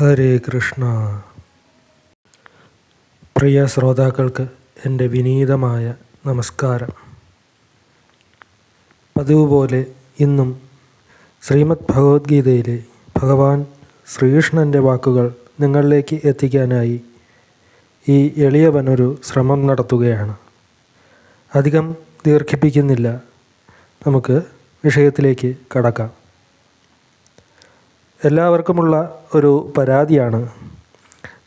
ഹരേ കൃഷ്ണ. പ്രിയ ശ്രോതാക്കൾക്ക് എൻ്റെ വിനീതമായ നമസ്കാരം. പതിവ് പോലെ ഇന്നും ശ്രീമദ് ഭഗവത്ഗീതയിലെ ഭഗവാൻ ശ്രീകൃഷ്ണൻ്റെ വാക്കുകൾ നിങ്ങളിലേക്ക് എത്തിക്കാനായി ഈ എളിയവനൊരു ശ്രമം നടത്തുകയാണ്. അധികം ദീർഘിപ്പിക്കുന്നില്ല, നമുക്ക് വിഷയത്തിലേക്ക് കടക്കാം. എല്ലാവർക്കുമുള്ള ഒരു പരാതിയാണ്,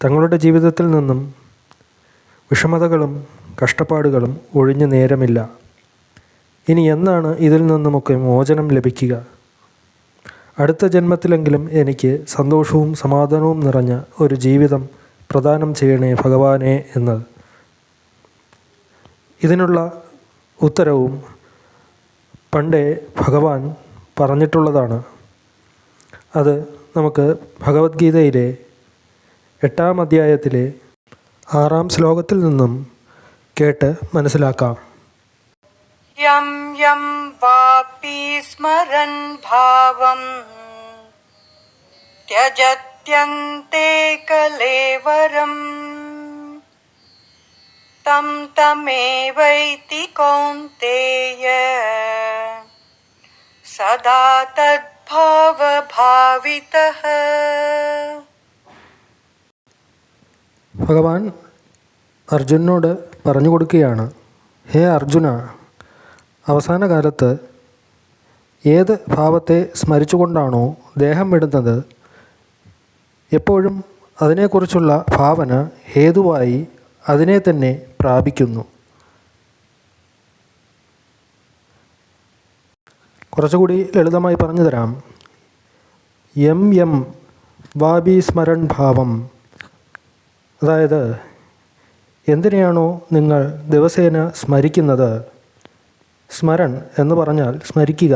തങ്ങളുടെ ജീവിതത്തിൽ നിന്നും വിഷമതകളും കഷ്ടപ്പാടുകളും ഒഴിഞ്ഞു നേരമില്ല. ഇനി എന്നാണ് ഇതിൽ നിന്നുമൊക്കെ മോചനം ലഭിക്കുക? അടുത്ത ജന്മത്തിലെങ്കിലും എനിക്ക് സന്തോഷവും സമാധാനവും നിറഞ്ഞ ഒരു ജീവിതം പ്രദാനം ചെയ്യണേ ഭഗവാനെ എന്നത്. ഇതിനുള്ള ഉത്തരവും പണ്ടേ ഭഗവാൻ പറഞ്ഞിട്ടുള്ളതാണ്. അത് നമുക്ക് ഭഗവത്ഗീതയിലെ 8-ാം അധ്യായത്തിലെ 6-ാം ശ്ലോകത്തിൽ നിന്നും കേട്ട് മനസ്സിലാക്കാം. യം യം വാപി സ്മരൻ ഭാവം ത്യജത്യന്തേ കലേവരം തം തമേവൈതി കൗന്തേയ സദാ ഭാവഭാവിതഃ. ഭഗവാൻ അർജുനോട് പറഞ്ഞു കൊടുക്കുകയാണ്, ഹേ അർജുന, അവസാന കാലത്ത് ഏത് ഭാവത്തെ സ്മരിച്ചുകൊണ്ടാണോ ദേഹം വിടുന്നത്, എപ്പോഴും അതിനെക്കുറിച്ചുള്ള ഭാവന ഹേതുവായി അതിനെ തന്നെ പ്രാപിക്കുന്നു. കുറച്ചുകൂടി ലളിതമായി പറഞ്ഞു തരാം. യം യം വാപി സ്മരൺ ഭാവം, അതായത് എന്തിനെയാണോ നിങ്ങൾ ദിവസേന സ്മരിക്കുന്നത്, സ്മരൺ എന്ന് പറഞ്ഞാൽ സ്മരിക്കുക.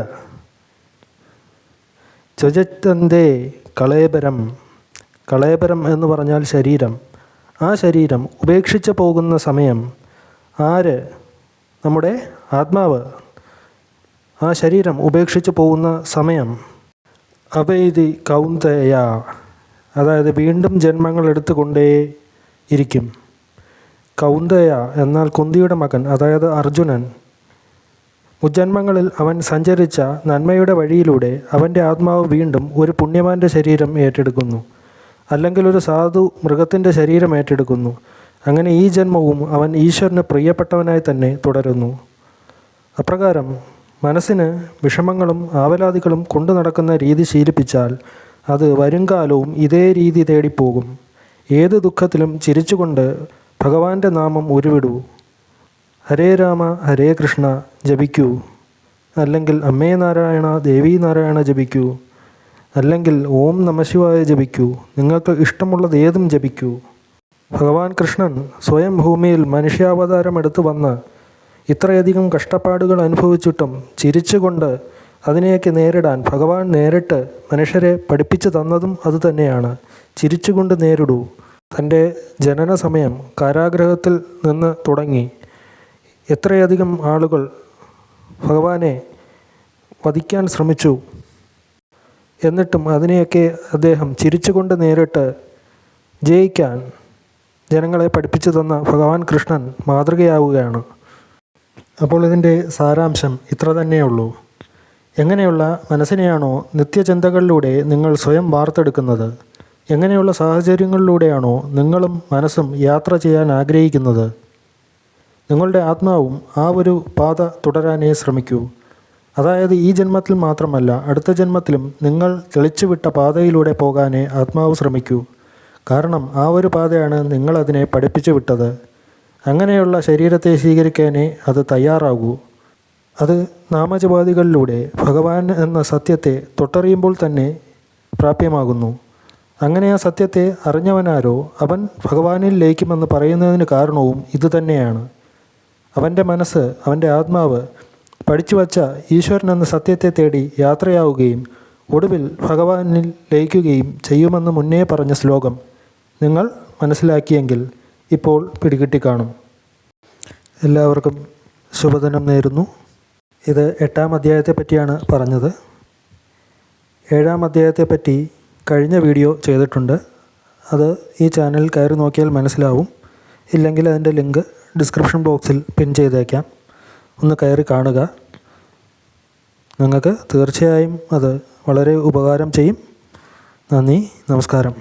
ത്യജത്യന്തേ കളേബരം, കളേബരം എന്ന് പറഞ്ഞാൽ ശരീരം. ആ ശരീരം ഉപേക്ഷിച്ച് പോകുന്ന സമയം ആര്? നമ്മുടെ ആത്മാവ്. ആ ശരീരം ഉപേക്ഷിച്ച് പോകുന്ന സമയം അവൈതി കൗന്തേയ, അതായത് വീണ്ടും ജന്മങ്ങൾ എടുത്തുകൊണ്ടേ ഇരിക്കും. കൗന്തേയ എന്നാൽ കുന്തിയുടെ മകൻ, അതായത് അർജുനൻ. മുജ്ജന്മങ്ങളിൽ അവൻ സഞ്ചരിച്ച നന്മയുടെ വഴിയിലൂടെ അവൻ്റെ ആത്മാവ് വീണ്ടും ഒരു പുണ്യവാൻ്റെ ശരീരം ഏറ്റെടുക്കുന്നു, അല്ലെങ്കിൽ ഒരു സാധു മൃഗത്തിൻ്റെ ശരീരം ഏറ്റെടുക്കുന്നു. അങ്ങനെ ഈ ജന്മവും അവൻ ഈശ്വരന് പ്രിയപ്പെട്ടവനായി തന്നെ തുടരുന്നു. അപ്രകാരം മനസ്സിന് വിഷമങ്ങളും ആവലാതികളും കൊണ്ടു നടക്കുന്ന രീതി ശീലിപ്പിച്ചാൽ അത് വരുംകാലവും ഇതേ രീതി തേടിപ്പോകും. ഏത് ദുഃഖത്തിലും ചിരിച്ചുകൊണ്ട് ഭഗവാന്റെ നാമം ഉരുവിടൂ. ഹരേ രാമ ഹരേ കൃഷ്ണ ജപിക്കൂ, അല്ലെങ്കിൽ അമ്മേ നാരായണ ദേവീ നാരായണ ജപിക്കൂ, അല്ലെങ്കിൽ ഓം നമഃശിവായ ജപിക്കൂ. നിങ്ങൾക്ക് ഇഷ്ടമുള്ളത് ഏതും ജപിക്കൂ. ഭഗവാൻ കൃഷ്ണൻ സ്വയം ഭൂമിയിൽ മനുഷ്യാവതാരം എടുത്തു വന്ന് ഇത്രയധികം കഷ്ടപ്പാടുകൾ അനുഭവിച്ചിട്ടും ചിരിച്ചുകൊണ്ട് അതിനെയൊക്കെ നേരിടാൻ ഭഗവാൻ നേരിട്ട് മനുഷ്യരെ പഠിപ്പിച്ചു തന്നതും അതുതന്നെയാണ്. ചിരിച്ചുകൊണ്ട് നേരിടൂ. തൻ്റെ ജനന സമയം കാരാഗ്രഹത്തിൽ നിന്ന് തുടങ്ങി എത്രയധികം ആളുകൾ ഭഗവാനെ വധിക്കാൻ ശ്രമിച്ചു. എന്നിട്ടും അതിനെയൊക്കെ അദ്ദേഹം ചിരിച്ചുകൊണ്ട് നേരിട്ട് ജയിക്കാൻ ജനങ്ങളെ പഠിപ്പിച്ചു തന്ന ഭഗവാൻ കൃഷ്ണൻ മാതൃകയാവുകയാണ്. അപ്പോൾ ഇതിൻ്റെ സാരാംശം ഇത്ര തന്നെയുള്ളൂ. എങ്ങനെയുള്ള മനസ്സിനെയാണോ നിത്യചിന്തകളിലൂടെ നിങ്ങൾ സ്വയം വാർത്തെടുക്കുന്നത്, എങ്ങനെയുള്ള സാഹചര്യങ്ങളിലൂടെയാണോ നിങ്ങളും മനസ്സും യാത്ര ചെയ്യാൻ ആഗ്രഹിക്കുന്നത്, നിങ്ങളുടെ ആത്മാവും ആ ഒരു പാത തുടരാനേ ശ്രമിക്കൂ. അതായത് ഈ ജന്മത്തിൽ മാത്രമല്ല, അടുത്ത ജന്മത്തിലും നിങ്ങൾ തെളിച്ചുവിട്ട പാതയിലൂടെ പോകാനേ ആത്മാവ് ശ്രമിക്കൂ. കാരണം ആ ഒരു പാതയാണ് നിങ്ങളതിനെ പഠിപ്പിച്ചു വിട്ടത്. അങ്ങനെയുള്ള ശരീരത്തെ സ്വീകരിക്കാനേ അത് തയ്യാറാകൂ. അത് നാമജപാദികളിലൂടെ ഭഗവാൻ എന്ന സത്യത്തെ തൊട്ടറിയുമ്പോൾ തന്നെ പ്രാപ്യമാകുന്നു. അങ്ങനെ ആ സത്യത്തെ അറിഞ്ഞവനാരോ അവൻ ഭഗവാനിൽ ലയിക്കുമെന്ന് പറയുന്നതിന് കാരണവും ഇതുതന്നെയാണ്. അവൻ്റെ മനസ്സ്, അവൻ്റെ ആത്മാവ് പഠിച്ചു വച്ച ഈശ്വരൻ എന്ന സത്യത്തെ തേടി യാത്രയാവുകയും ഒടുവിൽ ഭഗവാനിൽ ലയിക്കുകയും ചെയ്യുമെന്ന് മുന്നേ പറഞ്ഞ ശ്ലോകം നിങ്ങൾ മനസ്സിലാക്കിയെങ്കിൽ ഇപ്പോൾ പിടികിട്ടിക്കാണും. എല്ലാവർക്കും ശുഭദിനം നേരുന്നു. ഇത് 8-ാം അധ്യായത്തെ പറ്റിയാണ് പറഞ്ഞത്. 7-ാം അധ്യായത്തെപ്പറ്റി കഴിഞ്ഞ വീഡിയോ ചെയ്തിട്ടുണ്ട്. അത് ഈ ചാനലിൽ കയറി നോക്കിയാൽ മനസ്സിലാവും. ഇല്ലെങ്കിൽ അതിൻ്റെ ലിങ്ക് ഡിസ്ക്രിപ്ഷൻ ബോക്സിൽ പിൻ ചെയ്തേക്കാം. ഒന്ന് കയറി കാണുക. നിങ്ങൾക്ക് തീർച്ചയായും അത് വളരെ ഉപകാരം ചെയ്യും. നന്ദി, നമസ്കാരം.